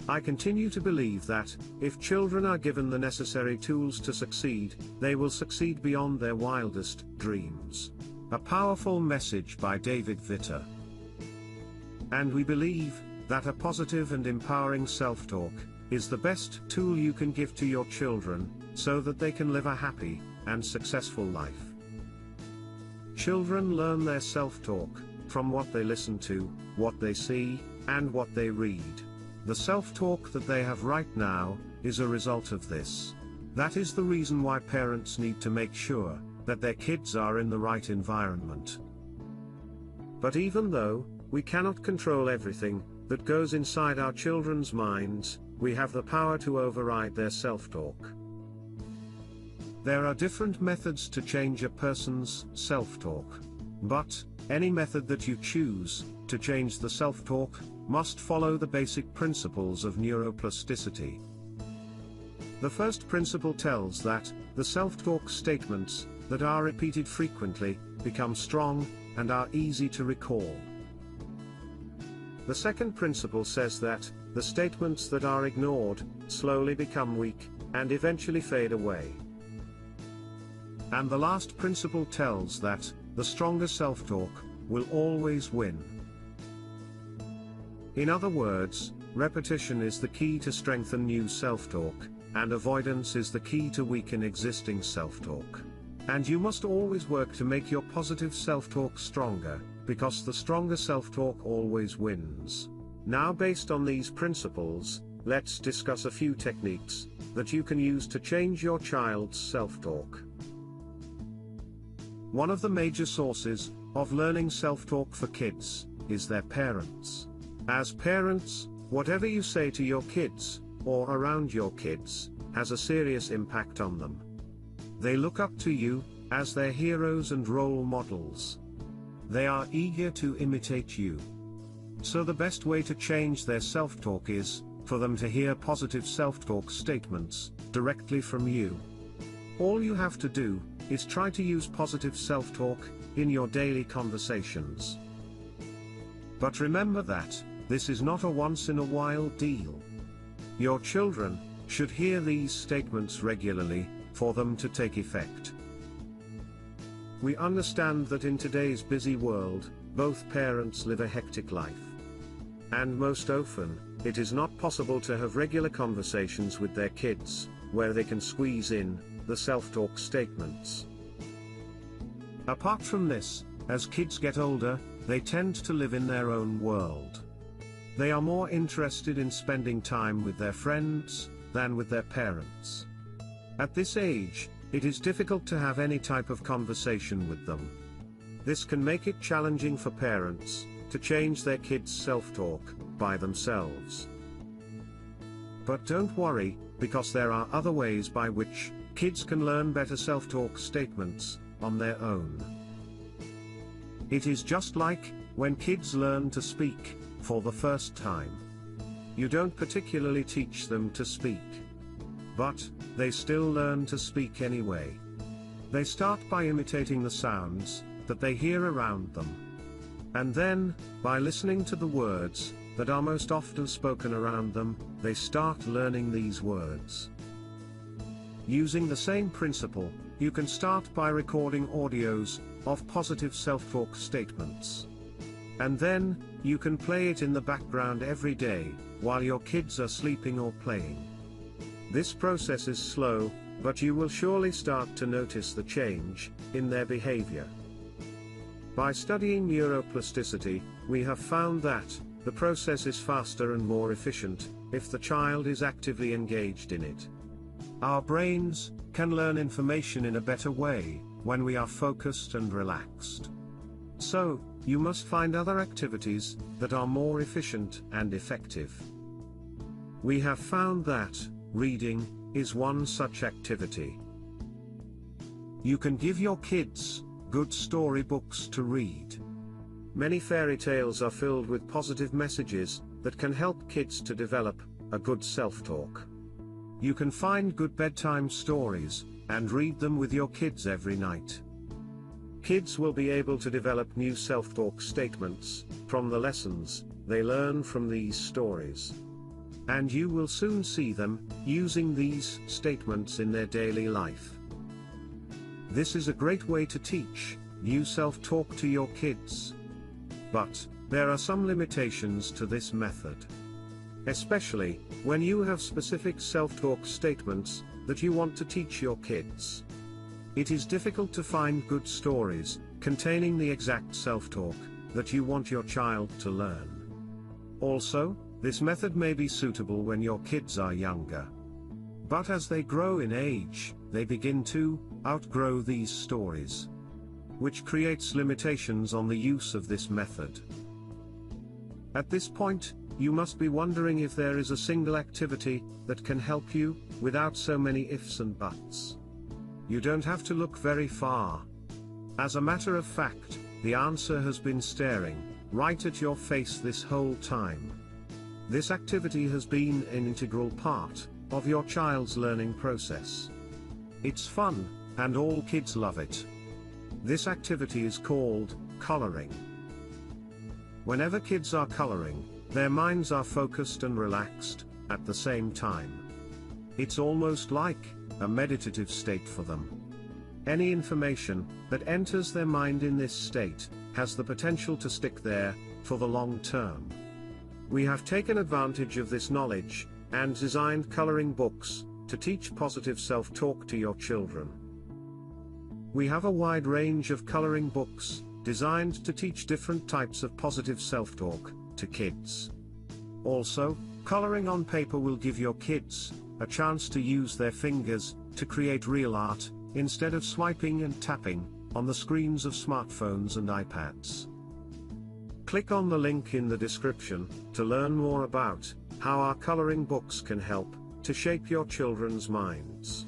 I continue to believe that, if children are given the necessary tools to succeed, they will succeed beyond their wildest dreams. A powerful message by David Vitter. And we believe that a positive and empowering self-talk is the best tool you can give to your children, so that they can live a happy and successful life. Children learn their self-talk from what they listen to, what they see, and what they read. The self-talk that they have right now is a result of this. That is the reason why parents need to make sure that their kids are in the right environment. But even though we cannot control everything that goes inside our children's minds, we have the power to override their self-talk. There are different methods to change a person's self-talk. But any method that you choose to change the self-talk must follow the basic principles of neuroplasticity. The first principle tells that the self-talk statements that are repeated frequently become strong and are easy to recall. The second principle says that the statements that are ignored slowly become weak and eventually fade away. And the last principle tells that the stronger self-talk will always win. In other words, repetition is the key to strengthen new self-talk, and avoidance is the key to weaken existing self-talk. And you must always work to make your positive self-talk stronger, because the stronger self-talk always wins. Now, based on these principles, let's discuss a few techniques that you can use to change your child's self-talk. One of the major sources of learning self-talk for kids is their parents. As parents, whatever you say to your kids, or around your kids, has a serious impact on them. They look up to you as their heroes and role models. They are eager to imitate you. So the best way to change their self-talk is for them to hear positive self-talk statements directly from you. All you have to do is try to use positive self-talk in your daily conversations. But remember that this is not a once-in-a-while deal. Your children should hear these statements regularly for them to take effect. We understand that in today's busy world, both parents live a hectic life. And most often, it is not possible to have regular conversations with their kids, where they can squeeze in the self-talk statements. Apart from this, as kids get older, they tend to live in their own world. They are more interested in spending time with their friends than with their parents. At this age, it is difficult to have any type of conversation with them. This can make it challenging for parents to change their kids' self-talk by themselves. But don't worry, because there are other ways by which kids can learn better self-talk statements on their own. It is just like when kids learn to speak for the first time. You don't particularly teach them to speak, but they still learn to speak anyway. They start by imitating the sounds that they hear around them. And then, by listening to the words that are most often spoken around them, they start learning these words. Using the same principle, you can start by recording audios of positive self-talk statements. And then, you can play it in the background every day, while your kids are sleeping or playing. This process is slow, but you will surely start to notice the change in their behavior. By studying neuroplasticity, we have found that the process is faster and more efficient if the child is actively engaged in it. Our brains can learn information in a better way when we are focused and relaxed. So, you must find other activities that are more efficient and effective. We have found that reading is one such activity. You can give your kids good storybooks to read. Many fairy tales are filled with positive messages that can help kids to develop a good self-talk. You can find good bedtime stories and read them with your kids every night. Kids will be able to develop new self-talk statements from the lessons they learn from these stories. and you will soon see them using these statements in their daily life. This is a great way to teach new self-talk to your kids. But there are some limitations to this method. Especially when you have specific self-talk statements that you want to teach your kids. It is difficult to find good stories containing the exact self-talk that you want your child to learn. Also, this method may be suitable when your kids are younger. But as they grow in age, they begin to outgrow these stories, which creates limitations on the use of this method. At this point, you must be wondering if there is a single activity that can help you, without so many ifs and buts. You don't have to look very far. As a matter of fact, the answer has been staring right at your face this whole time. This activity has been an integral part of your child's learning process. It's fun, and all kids love it. This activity is called coloring. Whenever kids are coloring, their minds are focused and relaxed at the same time. It's almost like a meditative state for them. Any information that enters their mind in this state has the potential to stick there for the long term. We have taken advantage of this knowledge and designed coloring books to teach positive self-talk to your children. We have a wide range of coloring books designed to teach different types of positive self-talk to kids. Also, coloring on paper will give your kids a chance to use their fingers to create real art, instead of swiping and tapping on the screens of smartphones and iPads. Click on the link in the description to learn more about how our coloring books can help to shape your children's minds.